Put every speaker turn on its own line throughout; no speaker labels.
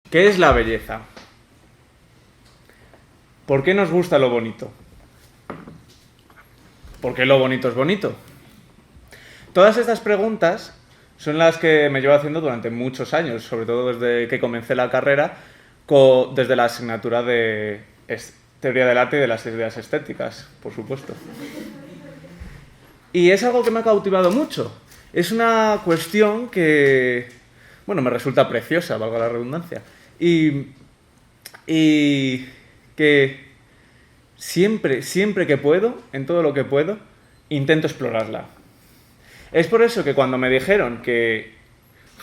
¿Qué es la belleza? ¿Por qué nos gusta lo bonito? ¿Por qué lo bonito es bonito? Todas estas preguntas son las que me llevo haciendo durante muchos años, sobre todo desde que comencé la carrera, desde la asignatura de Teoría del Arte y de las Ideas Estéticas, por supuesto. Y es algo que me ha cautivado mucho. Es una cuestión que, bueno, me resulta preciosa, valga la redundancia. Y que siempre que puedo, en todo lo que puedo, intento explorarla. Es por eso que cuando me dijeron que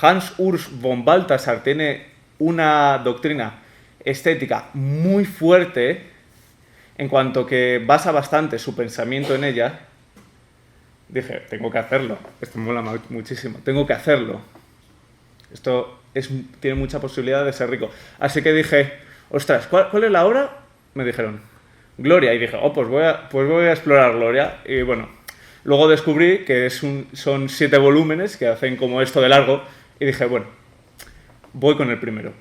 Hans Urs von Balthasar tiene una doctrina estética muy fuerte, en cuanto que basa bastante su pensamiento en ella, dije, tengo que hacerlo. Esto me mola muchísimo. Tengo que hacerlo. Tiene mucha posibilidad de ser rico. Así que dije, ostras, ¿cuál es la obra? Me dijeron, Gloria. Y dije, pues voy a explorar Gloria. Y bueno, luego descubrí que son 7 volúmenes que hacen como esto de largo. Y dije, bueno, voy con el primero.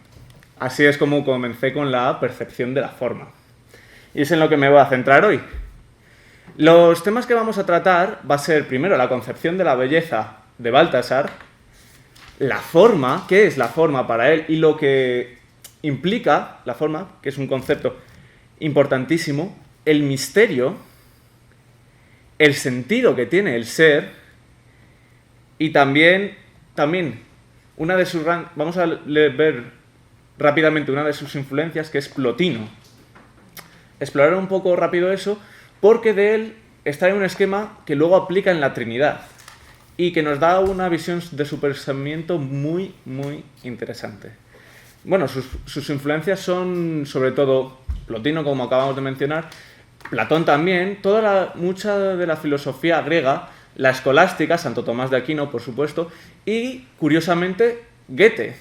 Así es como comencé con la percepción de la forma. Y es en lo que me voy a centrar hoy. Los temas que vamos a tratar va a ser primero la concepción de la belleza de Balthasar, la forma, qué es la forma para él y lo que implica la forma, que es un concepto importantísimo, el misterio, el sentido que tiene el ser y también una de sus vamos a ver rápidamente una de sus influencias, que es Plotino. Explorar un poco rápido eso, porque de él extrae un esquema que luego aplica en la Trinidad y que nos da una visión de su pensamiento muy, muy interesante. Bueno, sus influencias son sobre todo Plotino, como acabamos de mencionar, Platón también, mucha de la filosofía griega, la escolástica, Santo Tomás de Aquino, por supuesto, y, curiosamente, Goethe,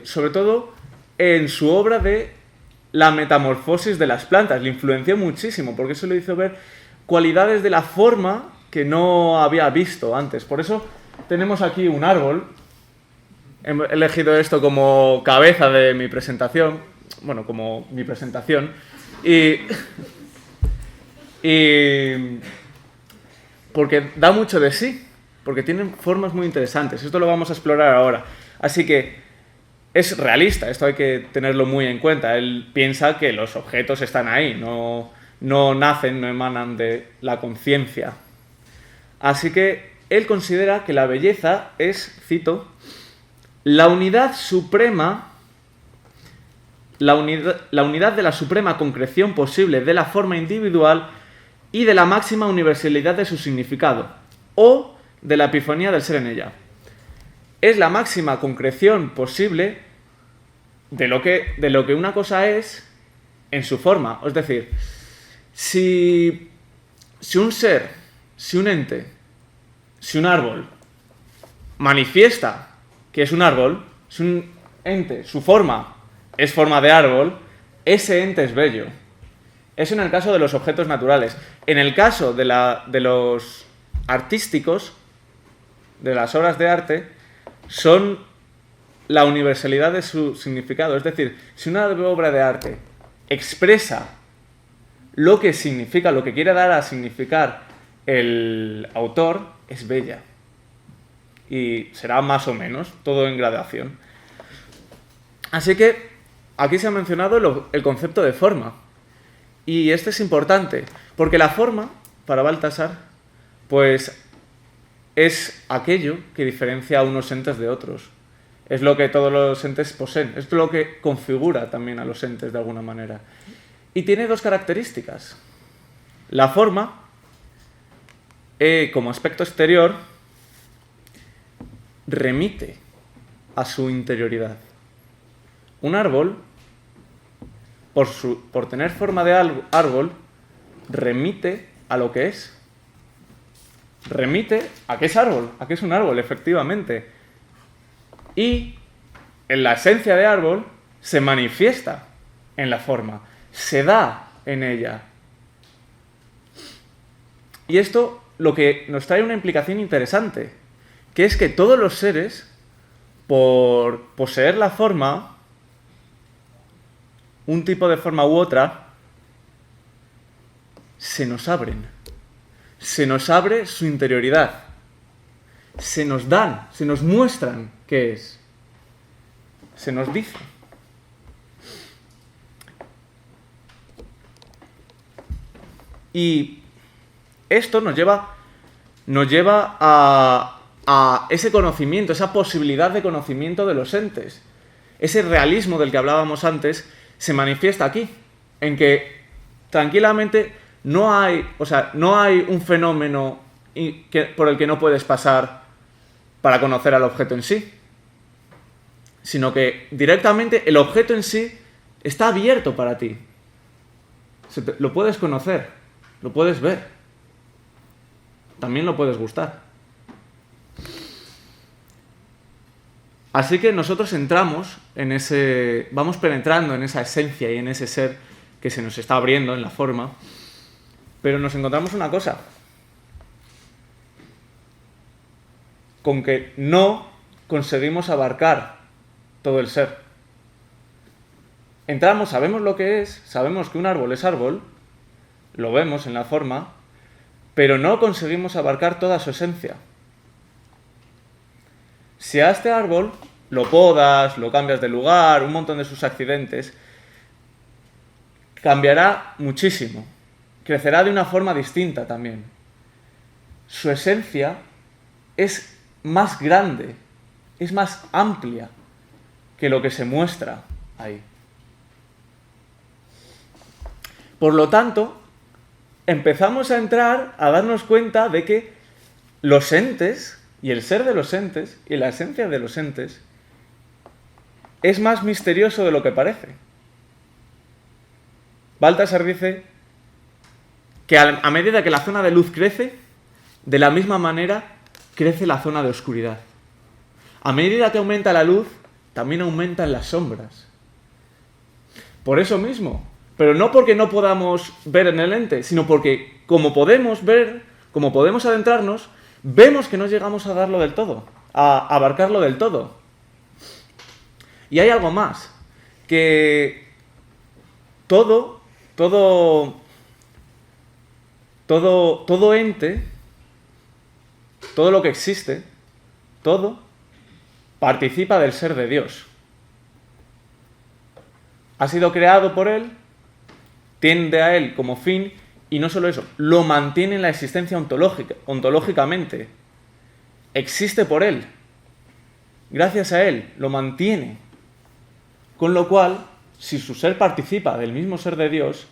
sobre todo en su obra de La metamorfosis de las plantas, le influenció muchísimo, porque eso le hizo ver cualidades de la forma que no había visto antes. Por eso tenemos aquí un árbol. He elegido esto como cabeza de mi presentación, bueno, como mi presentación, y porque da mucho de sí, porque tienen formas muy interesantes. Esto lo vamos a explorar ahora. Así que es realista, esto hay que tenerlo muy en cuenta. Él piensa que los objetos están ahí, no nacen, no emanan de la conciencia. Así que él considera que la belleza es, cito, la unidad suprema, la unidad de la suprema concreción posible de la forma individual y de la máxima universalidad de su significado, o de la epifanía del ser en ella. Es la máxima concreción posible de lo que una cosa es en su forma. Es decir, si un ser, si un ente, si un árbol manifiesta que es un árbol, si un ente, su forma es forma de árbol, ese ente es bello. Eso en el caso de los objetos naturales. En el caso de los artísticos, de las obras de arte, son la universalidad de su significado. Es decir, si una obra de arte expresa lo que significa, lo que quiere dar a significar el autor, es bella. Y será más o menos, todo en gradación. Así que aquí se ha mencionado el concepto de forma. Y este es importante, porque la forma, para Balthasar, pues es aquello que diferencia a unos entes de otros. Es lo que todos los entes poseen. Es lo que configura también a los entes de alguna manera. Y tiene 2 características. La forma, como aspecto exterior, remite a su interioridad. Un árbol, por tener forma de árbol, remite a lo que es. Remite a que es árbol, a que es un árbol, efectivamente. Y en la esencia de árbol se manifiesta en la forma, se da en ella. Y esto lo que nos trae una implicación interesante, que es que todos los seres por poseer la forma, un tipo de forma u otra, se nos abren. Se nos abre su interioridad. Se nos dan, se nos muestran qué es. Se nos dice. Y esto nos lleva a ese conocimiento, esa posibilidad de conocimiento de los entes. Ese realismo del que hablábamos antes se manifiesta aquí, en que tranquilamente no hay un fenómeno por el que no puedes pasar para conocer al objeto en sí, sino que directamente el objeto en sí está abierto para ti. Lo puedes conocer, lo puedes ver, también lo puedes gustar. Así que nosotros vamos penetrando en esa esencia y en ese ser que se nos está abriendo en la forma, pero nos encontramos una cosa, con que no conseguimos abarcar todo el ser. Entramos, sabemos lo que es, sabemos que un árbol es árbol, lo vemos en la forma, pero no conseguimos abarcar toda su esencia. Si a este árbol lo podas, lo cambias de lugar, un montón de sus accidentes, cambiará muchísimo. Crecerá de una forma distinta también. Su esencia es más grande, es más amplia que lo que se muestra ahí. Por lo tanto, empezamos a entrar a darnos cuenta de que los entes y el ser de los entes y la esencia de los entes es más misterioso de lo que parece. Baltasar dice que a medida que la zona de luz crece, de la misma manera crece la zona de oscuridad. A medida que aumenta la luz, también aumentan las sombras. Por eso mismo, pero no porque no podamos ver en el ente, sino porque como podemos ver, como podemos adentrarnos, vemos que no llegamos a darlo del todo, a abarcarlo del todo. Y hay algo más, que todo ente, todo lo que existe, todo participa del ser de Dios. Ha sido creado por Él, tiende a Él como fin, y no solo eso, lo mantiene en la existencia ontológicamente. Existe por Él. Gracias a Él, lo mantiene. Con lo cual, si su ser participa del mismo ser de Dios,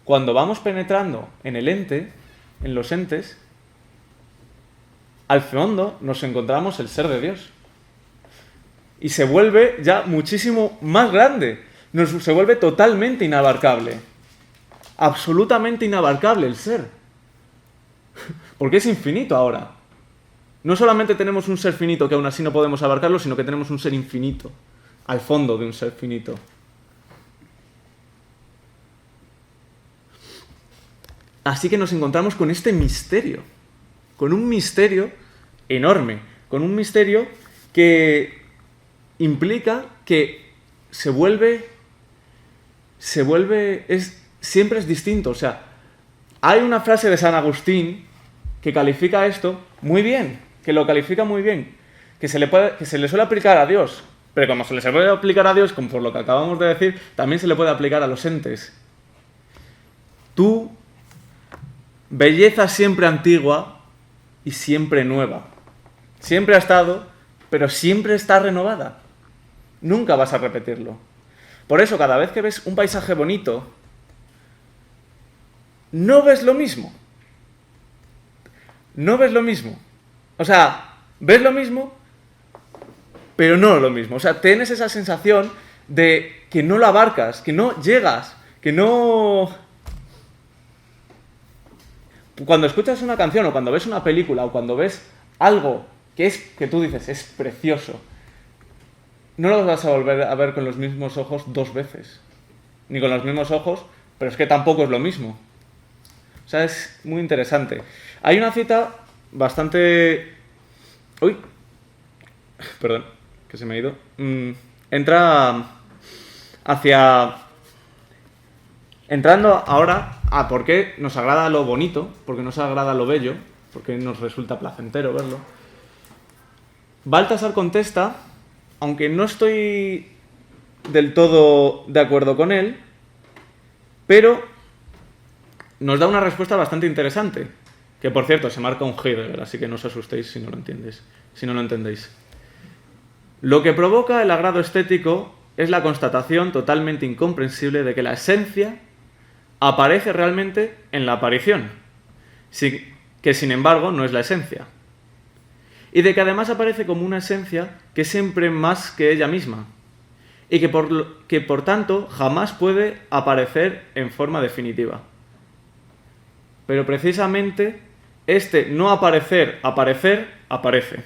cuando vamos penetrando en el ente, en los entes, al fondo nos encontramos el ser de Dios. Y se vuelve ya muchísimo más grande. Se vuelve totalmente inabarcable. Absolutamente inabarcable el ser. Porque es infinito ahora. No solamente tenemos un ser finito que aún así no podemos abarcarlo, sino que tenemos un ser infinito al fondo de un ser finito. Así que nos encontramos con este misterio, con un misterio enorme, con un misterio que implica que siempre es distinto. O sea, hay una frase de San Agustín que califica esto muy bien, que lo califica muy bien, que se le suele aplicar a Dios, pero como se le puede aplicar a Dios, como por lo que acabamos de decir, también se le puede aplicar a los entes. Tú, belleza siempre antigua y siempre nueva. Siempre ha estado, pero siempre está renovada. Nunca vas a repetirlo. Por eso, cada vez que ves un paisaje bonito, no ves lo mismo. No ves lo mismo. O sea, ves lo mismo, pero no lo mismo. O sea, tienes esa sensación de que no lo abarcas, que no llegas, que no... Cuando escuchas una canción o cuando ves una película o cuando ves algo que tú dices es precioso, no lo vas a volver a ver con los mismos ojos dos veces. Ni con los mismos ojos, pero es que tampoco es lo mismo. O sea, es muy interesante. Hay una cita bastante... Uy, perdón, que que se me ha ido, entra hacia... Entrando ahora a por qué nos agrada lo bonito, por qué nos agrada lo bello, por qué nos resulta placentero verlo. Baltasar contesta, aunque no estoy del todo de acuerdo con él, pero nos da una respuesta bastante interesante, que por cierto se marca un Heidegger, así que no os asustéis si no lo entendéis. Lo que provoca el agrado estético es la constatación totalmente incomprensible de que la esencia aparece realmente en la aparición, que sin embargo no es la esencia, y de que además aparece como una esencia que es siempre más que ella misma, y que por tanto jamás puede aparecer en forma definitiva. Pero precisamente este no aparecer, aparece.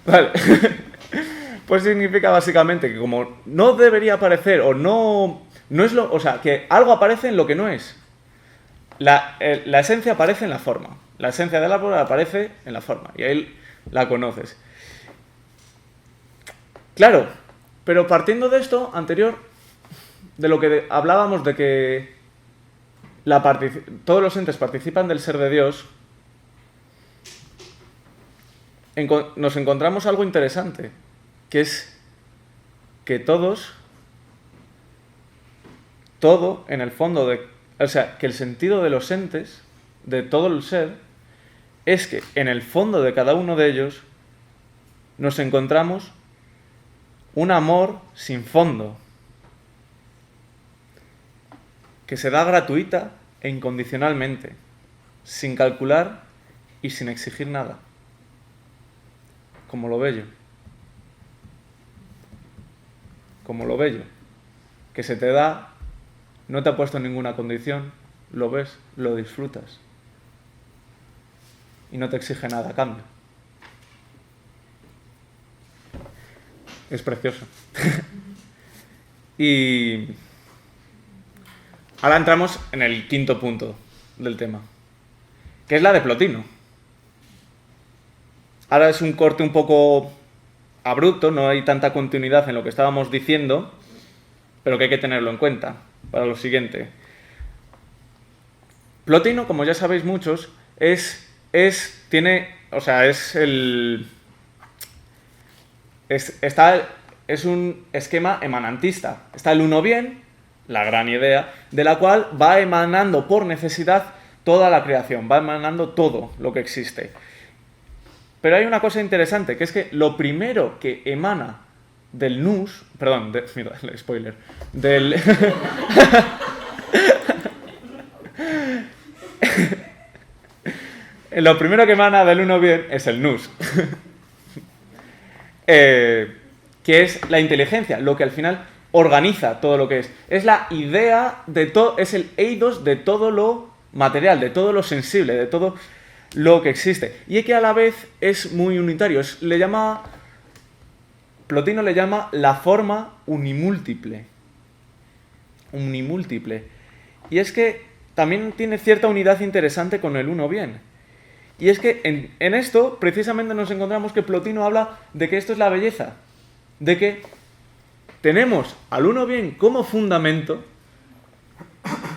Vale. Pues significa básicamente que como no debería aparecer o no es lo... O sea, que algo aparece en lo que no es. La esencia aparece en la forma. La esencia del árbol aparece en la forma. Y ahí la conoces. Claro, pero partiendo de esto anterior, de lo que hablábamos de que todos los entes participan del ser de Dios, nos encontramos algo interesante, que es que todo en el fondo o sea, que el sentido de los entes, de todo el ser, es que en el fondo de cada uno de ellos nos encontramos un amor sin fondo, que se da gratuita e incondicionalmente, sin calcular y sin exigir nada, como lo bello, que se te da, no te ha puesto ninguna condición, lo ves, lo disfrutas y no te exige nada a cambio. Es precioso. Y ahora entramos en el quinto punto del tema, que es la de Plotino. Ahora es un corte un poco abrupto, no hay tanta continuidad en lo que estábamos diciendo, pero que hay que tenerlo en cuenta para lo siguiente. Plotino, como ya sabéis muchos, es un esquema emanantista. Está el uno bien, la gran idea, de la cual va emanando por necesidad toda la creación, va emanando todo lo que existe. Pero hay una cosa interesante, que es que lo primero que emana del nous, perdón, mira, el spoiler, lo primero que emana del uno bien es el nous. Que es la inteligencia, lo que al final organiza todo lo que es. Es la idea de todo, es el eidos de todo lo material, de todo lo sensible, de todo lo que existe. Y que a la vez es muy unitario. Plotino le llama la forma unimúltiple. Unimúltiple. Y es que también tiene cierta unidad interesante con el uno bien. Y es que en esto precisamente nos encontramos que Plotino habla de que esto es la belleza, de que tenemos al uno bien como fundamento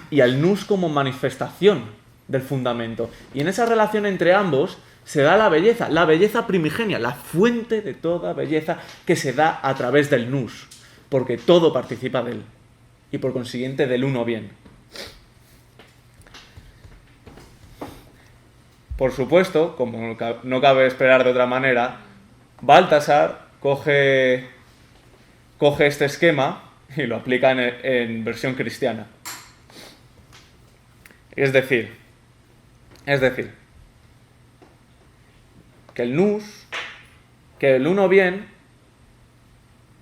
y al nous como manifestación del fundamento. Y en esa relación entre ambos se da la belleza primigenia, la fuente de toda belleza que se da a través del nous, porque todo participa de él y por consiguiente del uno bien. Por supuesto, como no cabe esperar de otra manera, Baltasar coge este esquema y lo aplica en versión cristiana. Es decir, que el nous, que el uno bien,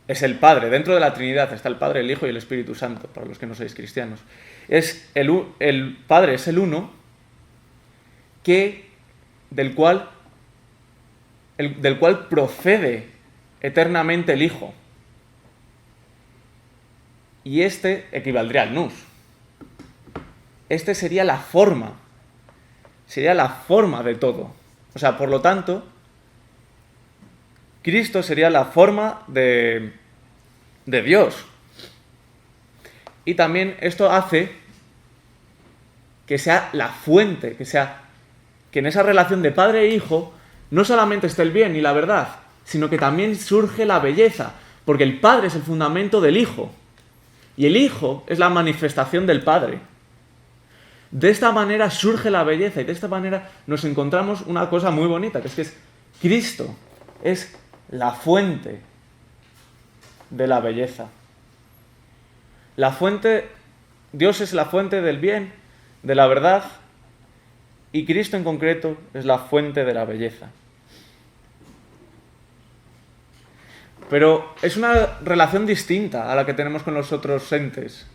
es el Padre. Dentro de la Trinidad está el Padre, el Hijo y el Espíritu Santo, para los que no sois cristianos. El Padre es el uno del cual procede eternamente el Hijo. Y este equivaldría al nous. Este sería la forma de todo. O sea, por lo tanto, Cristo sería la forma de Dios. Y también esto hace que sea la fuente, que en esa relación de padre e hijo no solamente esté el bien y la verdad, sino que también surge la belleza, porque el padre es el fundamento del hijo y el hijo es la manifestación del padre. De esta manera surge la belleza y de esta manera nos encontramos una cosa muy bonita, que es Cristo es la fuente de la belleza. La fuente, Dios es la fuente del bien, de la verdad, y Cristo en concreto es la fuente de la belleza. Pero es una relación distinta a la que tenemos con los otros entes.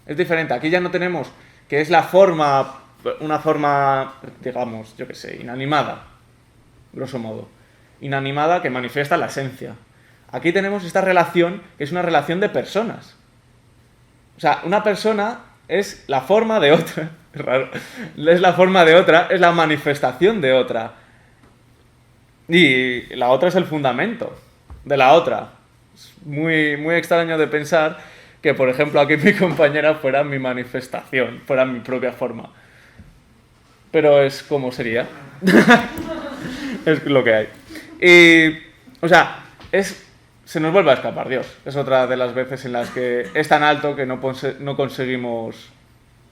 Es diferente. Aquí ya no tenemos que es la forma, una forma, digamos, yo qué sé, inanimada, grosso modo. Inanimada que manifiesta la esencia. Aquí tenemos esta relación que es una relación de personas. O sea, una persona es la forma de otra. Es raro. Es la forma de otra, es la manifestación de otra. Y la otra es el fundamento de la otra. Es muy, muy extraño de pensar que, por ejemplo, aquí mi compañera fuera mi manifestación, fuera mi propia forma. Pero es como sería. Es lo que hay. Y, o sea, se nos vuelve a escapar Dios. Es otra de las veces en las que es tan alto que no conseguimos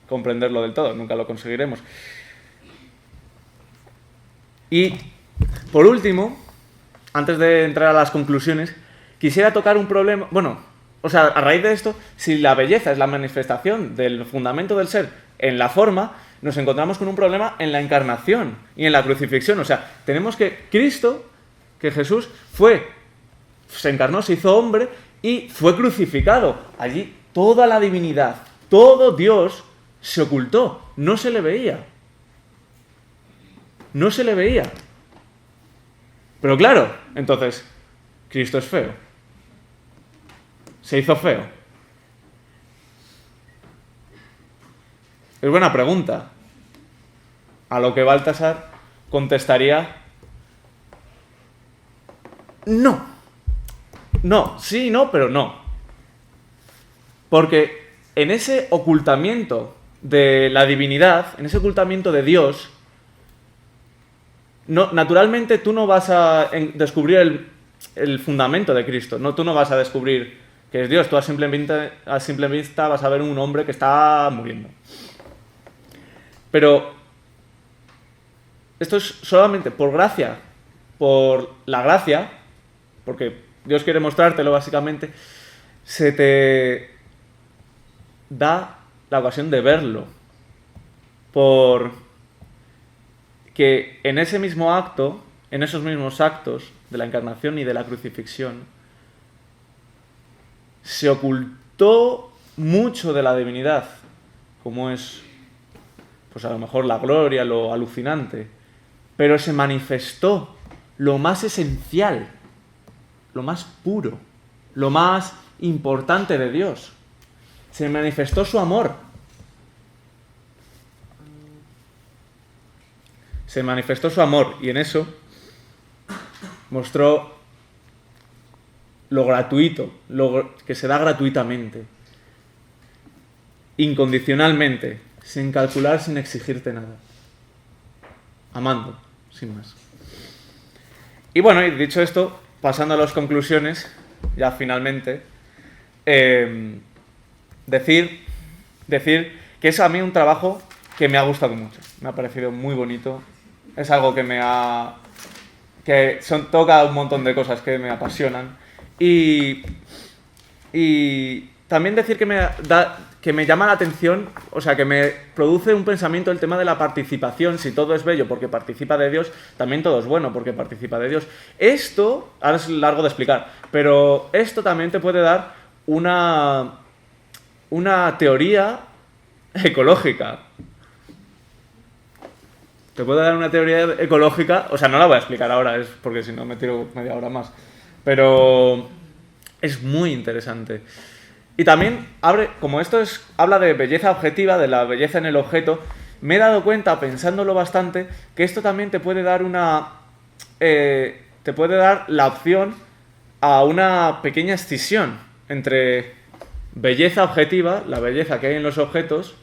comprenderlo del todo. Nunca lo conseguiremos. Y, por último, antes de entrar a las conclusiones, quisiera tocar un problema. Bueno, o sea, a raíz de esto, si la belleza es la manifestación del fundamento del ser en la forma, nos encontramos con un problema en la encarnación y en la crucifixión. O sea, tenemos que Cristo, que Jesús se encarnó, se hizo hombre y fue crucificado. Allí toda la divinidad, todo Dios se ocultó, no se le veía. No se le veía. Pero claro, entonces, Cristo es feo. Se hizo feo. Es buena pregunta. A lo que Baltasar contestaría: no. No, sí, no, pero no. Porque en ese ocultamiento de la divinidad, en ese ocultamiento de Dios, no, naturalmente tú no vas a descubrir el fundamento de Cristo. No, tú no vas a descubrir que es Dios. Tú a simple vista vas a ver un hombre que está muriendo. Pero esto es solamente por gracia, por la gracia, porque Dios quiere mostrártelo básicamente, se te da la ocasión de verlo. Por que en ese mismo acto, en esos mismos actos de la encarnación y de la crucifixión, se ocultó mucho de la divinidad, como es, pues a lo mejor la gloria, lo alucinante, pero se manifestó lo más esencial, lo más puro, lo más importante de Dios. Se manifestó su amor. Se manifestó su amor y en eso mostró lo gratuito, lo que se da gratuitamente, incondicionalmente, sin calcular, sin exigirte nada. Amando, sin más. Y bueno, y dicho esto, pasando a las conclusiones, ya finalmente, decir que es a mí un trabajo que me ha gustado mucho. Me ha parecido muy bonito. Es algo que toca un montón de cosas que me apasionan. Y también decir que me llama la atención, o sea, que me produce un pensamiento el tema de la participación. Si todo es bello porque participa de Dios, también todo es bueno porque participa de Dios. Esto, ahora es largo de explicar, pero esto también te puede dar una teoría ecológica. Te puede dar una teoría ecológica, o sea, no la voy a explicar ahora, es porque si no me tiro media hora más. Pero es muy interesante. Y también como esto habla de belleza objetiva, de la belleza en el objeto, me he dado cuenta, pensándolo bastante, que esto también te puede dar te te puede dar la opción a una pequeña escisión entre belleza objetiva, la belleza que hay en los objetos,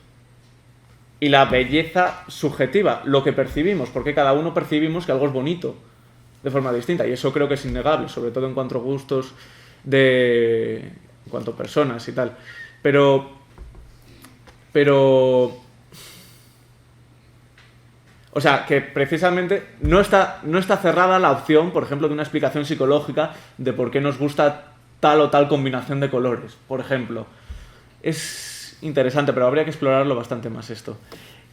y la belleza subjetiva, lo que percibimos, porque cada uno percibimos que algo es bonito de forma distinta, y eso creo que es innegable, sobre todo en cuanto a gustos, en cuanto a personas y tal. Pero o sea, que precisamente no está cerrada la opción, por ejemplo, de una explicación psicológica de por qué nos gusta tal o tal combinación de colores, por ejemplo. Es interesante, pero habría que explorarlo bastante más esto.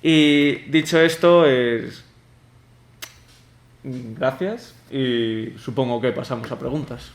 Y dicho esto, gracias y supongo que pasamos a preguntas.